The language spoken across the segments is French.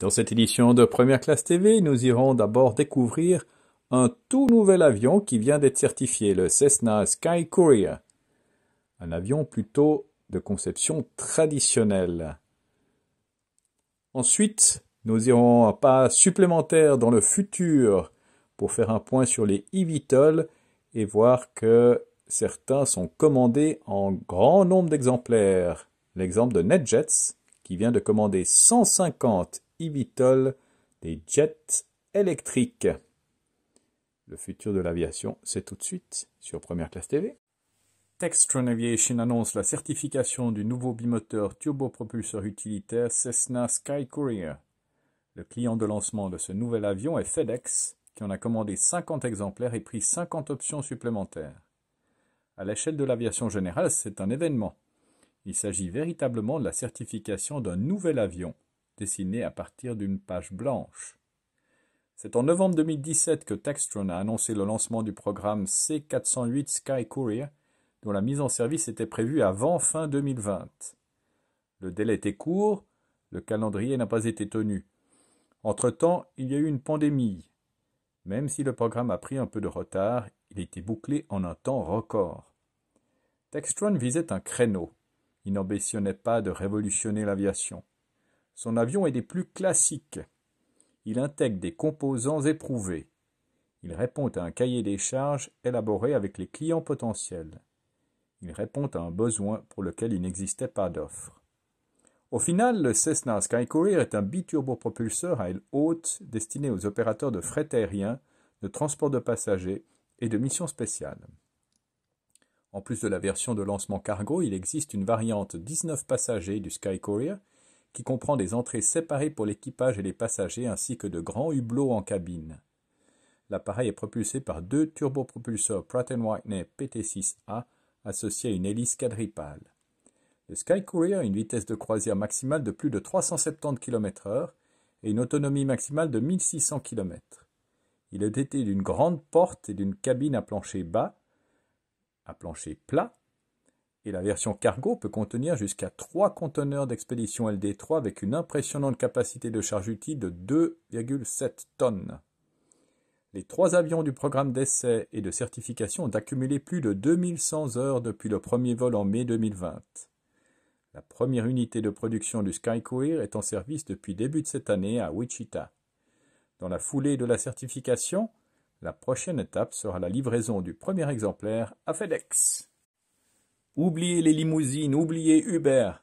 Dans cette édition de Première Classe TV, nous irons d'abord découvrir un tout nouvel avion qui vient d'être certifié, le Cessna Sky Courier. Un avion plutôt de conception traditionnelle. Ensuite, nous irons un pas supplémentaire dans le futur pour faire un point sur les eVTOL et voir que certains sont commandés en grand nombre d'exemplaires. L'exemple de NetJets qui vient de commander 150 eVTOL, des jets électriques. Le futur de l'aviation, c'est tout de suite sur Première Classe TV. Textron Aviation annonce la certification du nouveau bimoteur turbopropulseur utilitaire Cessna Sky Courier. Le client de lancement de ce nouvel avion est FedEx, qui en a commandé 50 exemplaires et pris 50 options supplémentaires. À l'échelle de l'aviation générale, c'est un événement. Il s'agit véritablement de la certification d'un nouvel avion, dessiné à partir d'une page blanche. C'est en novembre 2017 que Textron a annoncé le lancement du programme C408 Sky Courier, dont la mise en service était prévue avant fin 2020. Le délai était court, le calendrier n'a pas été tenu. Entre-temps, il y a eu une pandémie. Même si le programme a pris un peu de retard, il a été bouclé en un temps record. Textron visait un créneau. Il n'ambitionnait pas de révolutionner l'aviation. Son avion est des plus classiques. Il intègre des composants éprouvés. Il répond à un cahier des charges élaboré avec les clients potentiels. Il répond à un besoin pour lequel il n'existait pas d'offre. Au final, le Cessna Sky Courier est un biturbopropulseur à aile haute destiné aux opérateurs de fret aérien, de transport de passagers et de missions spéciales. En plus de la version de lancement cargo, il existe une variante 19 passagers du Sky Courier qui comprend des entrées séparées pour l'équipage et les passagers ainsi que de grands hublots en cabine. L'appareil est propulsé par deux turbopropulseurs Pratt & Whitney PT6A associés à une hélice quadripale. Le Sky Courier a une vitesse de croisière maximale de plus de 370 km/h et une autonomie maximale de 1600 km. Il est doté d'une grande porte et d'une cabine à plancher bas, à plancher plat, et la version cargo peut contenir jusqu'à 3 conteneurs d'expédition LD3 avec une impressionnante capacité de charge utile de 2,7 tonnes. Les 3 avions du programme d'essai et de certification ont accumulé plus de 2100 heures depuis le premier vol en mai 2020. La première unité de production du Sky Courier est en service depuis début de cette année à Wichita. Dans la foulée de la certification, la prochaine étape sera la livraison du premier exemplaire à FedEx. Oubliez les limousines, oubliez Uber.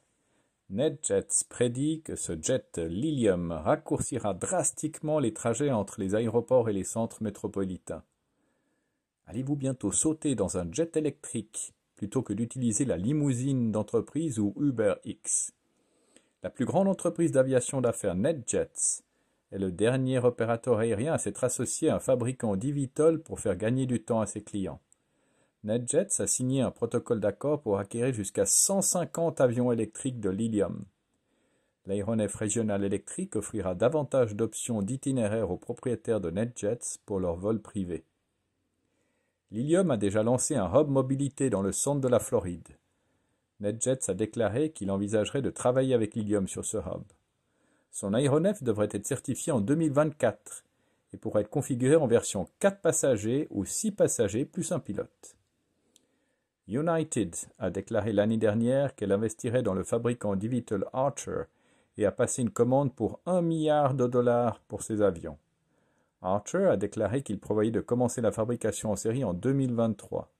NetJets prédit que ce jet Lilium raccourcira drastiquement les trajets entre les aéroports et les centres métropolitains. Allez-vous bientôt sauter dans un jet électrique plutôt que d'utiliser la limousine d'entreprise ou UberX? La plus grande entreprise d'aviation d'affaires NetJets est le dernier opérateur aérien à s'être associé à un fabricant d'eVTOL pour faire gagner du temps à ses clients. NetJets a signé un protocole d'accord pour acquérir jusqu'à 150 avions électriques de Lilium. L'aéronef régional électrique offrira davantage d'options d'itinéraires aux propriétaires de NetJets pour leurs vols privés. Lilium a déjà lancé un hub mobilité dans le centre de la Floride. NetJets a déclaré qu'il envisagerait de travailler avec Lilium sur ce hub. Son aéronef devrait être certifié en 2024 et pourrait être configuré en version 4 passagers ou 6 passagers plus un pilote. United a déclaré l'année dernière qu'elle investirait dans le fabricant d'eVTOL Archer et a passé une commande pour $1 milliard pour ses avions. Archer a déclaré qu'il prévoyait de commencer la fabrication en série en 2023.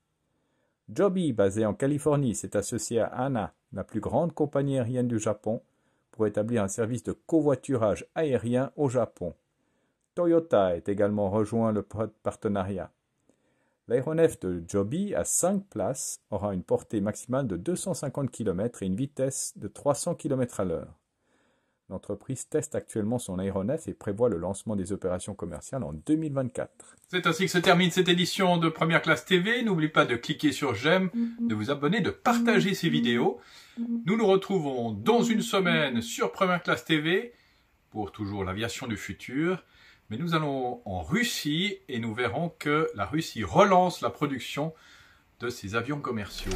Joby, basé en Californie, s'est associé à ANA, la plus grande compagnie aérienne du Japon, pour établir un service de covoiturage aérien au Japon. Toyota a également rejoint le partenariat. L'aéronef de Joby, à 5 places, aura une portée maximale de 250 km et une vitesse de 300 km/h. L'entreprise teste actuellement son aéronef et prévoit le lancement des opérations commerciales en 2024. C'est ainsi que se termine cette édition de Première Classe TV. N'oubliez pas de cliquer sur j'aime, de vous abonner, de partager ces vidéos. Nous nous retrouvons dans une semaine sur Première Classe TV pour toujours l'aviation du futur. Mais nous allons en Russie et nous verrons que la Russie relance la production de ses avions commerciaux.